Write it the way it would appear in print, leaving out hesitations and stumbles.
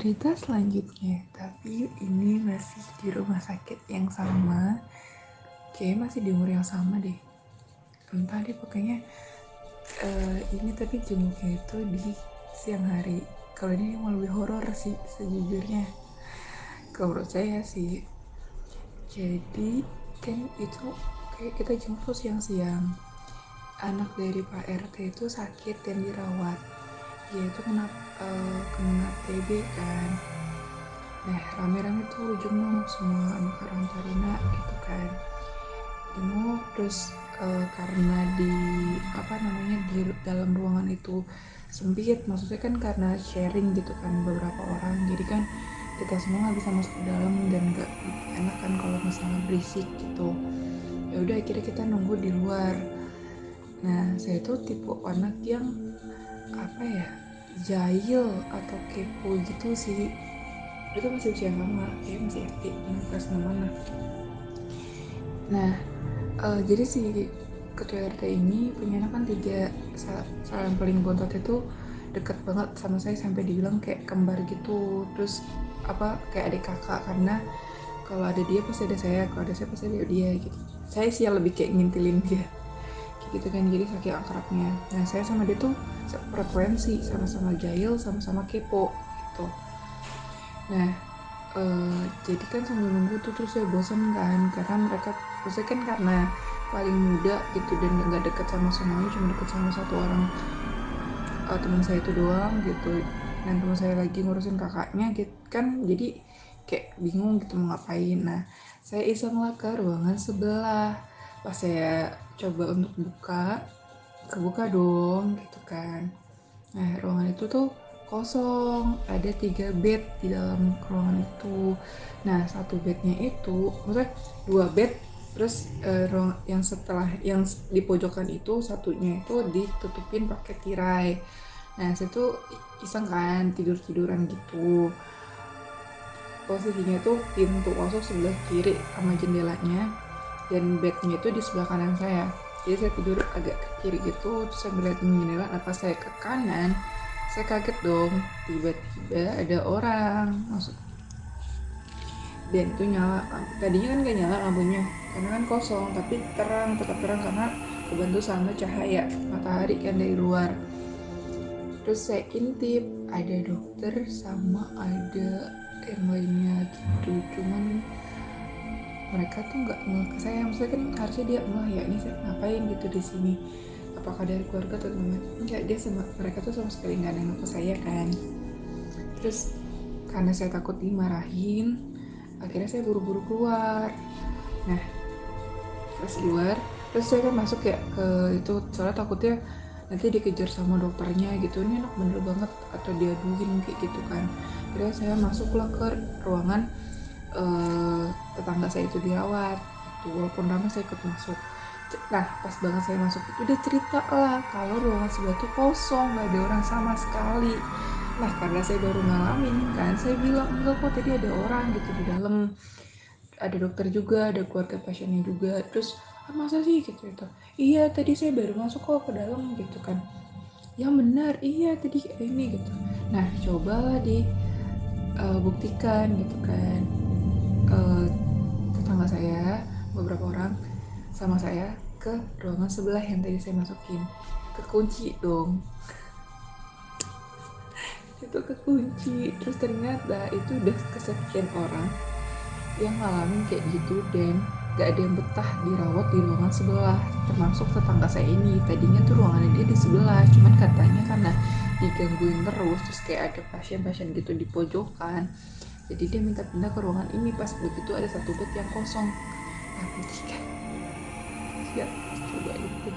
cerita selanjutnya, tapi ini masih di rumah sakit yang sama. Kayaknya masih di umur yang sama deh. Entah deh pokoknya ini tapi jenguknya itu di siang hari. Kalau ini mau lebih horor sih sejujurnya. Kalau menurut saya sih. Jadi kan itu kayak kita jenguk tuh siang-siang. Anak dari Pak RT itu sakit dan dirawat. Dia itu kena TB kan. Nah, rame-rame tuh jenguk semua anak karantina gitu kan. Jenguk terus karena di dalam ruangan itu sempit, maksudnya kan karena sharing gitu kan beberapa orang, jadi kan kita semua nggak bisa masuk ke dalam dan nggak enak kan kalau misalnya berisik gitu. Ya udah akhirnya kita nunggu di luar. Nah, saya tuh tipe anak yang jahil atau kepo gitu sih. Itu masih usia lama, kayak masih SD kelas 6 mana. Nah, jadi si ketua RT ini punya anak kan 3. Yang paling bontot itu deket banget sama saya sampai dibilang kayak kembar gitu. Terus kayak adik kakak, karena kalau ada dia pasti ada saya, kalau ada saya pasti ada dia gitu. Saya sih yang lebih kayak ngintilin dia gitu kan, jadi saking akrabnya. Nah, saya sama dia tuh frekuensi, sama-sama jahil, sama-sama kepo gitu. Nah, jadi kan sambil nunggu tuh terus saya bosan kan, karena mereka maksudnya kan karena paling muda gitu dan nggak deket sama semuanya, cuma deket sama satu orang teman saya itu doang gitu, dan teman saya lagi ngurusin kakaknya gitu kan, jadi kayak bingung gitu mau ngapain. Nah, saya iseng lah ke ruangan sebelah. Pas saya coba untuk kebuka dong gitu kan. Nah, ruangan itu tuh kosong, ada 3 bed di dalam ruangan itu. Nah, satu bednya itu, maksudnya 2 bed, terus ruang yang setelah yang di pojokan itu satunya itu ditutupin pakai tirai. Nah, saya tuh iseng kan tidur-tiduran gitu. Posisinya tuh pintu masuk sebelah kiri sama jendelanya, dan bednya itu di sebelah kanan saya. Jadi saya tidur agak ke kiri gitu, terus saya ngeliatin jendela. Nah, pas saya ke kanan, saya kaget dong, tiba-tiba ada orang masuk. Dan itu nyala, tadinya kan gak nyala lampunya karena kan kosong, tapi tetap terang karena kebantu sama cahaya matahari kan dari luar. Terus saya intip, ada dokter sama ada yang lainnya gitu, cuman mereka tuh nggak ngeh ke saya. Maksudnya kan harusnya dia ngeh ya, ini saya ngapain gitu di sini, apakah dari keluarga atau teman. Enggak, mereka tuh sama sekali nggak nengok ke saya kan. Terus karena saya takut dimarahin, akhirnya saya buru-buru keluar. Nah, pas keluar terus saya kan masuk ya ke itu, soalnya takutnya nanti dikejar sama dokternya gitu, ini anak bener banget atau diaduin kayak gitu kan. Akhirnya saya masuklah ke ruangan tetangga saya itu dirawat gitu, walaupun ramai saya ikut masuk. Nah, pas banget saya masuk itu dia cerita lah kalau ruangan sebelah tuh kosong, gak ada orang sama sekali. Nah, karena saya baru ngalamin kan, saya bilang enggak kok, tadi ada orang gitu di dalam, ada dokter juga, ada keluarga pasiennya juga. Terus masa sih gitu, iya tadi saya baru masuk kok ke dalam gitu kan. Yang benar, iya tadi ini gitu. Nah, cobalah buktikan gitu kan. Tetangga saya, beberapa orang sama saya ke ruangan sebelah yang tadi saya masukin, kekunci dong. Itu kekunci. Terus ternyata itu udah kesekian orang yang ngalamin kayak gitu, dan gak ada yang betah dirawat di ruangan sebelah, termasuk tetangga saya ini. Tadinya tuh ruangannya dia di sebelah, cuman katanya karena digangguin terus kayak ada pasien-pasien gitu di pojokan, jadi dia minta pindah ke ruangan ini. Pas begitu ada satu bed yang kosong. Nah, kan ya, coba itu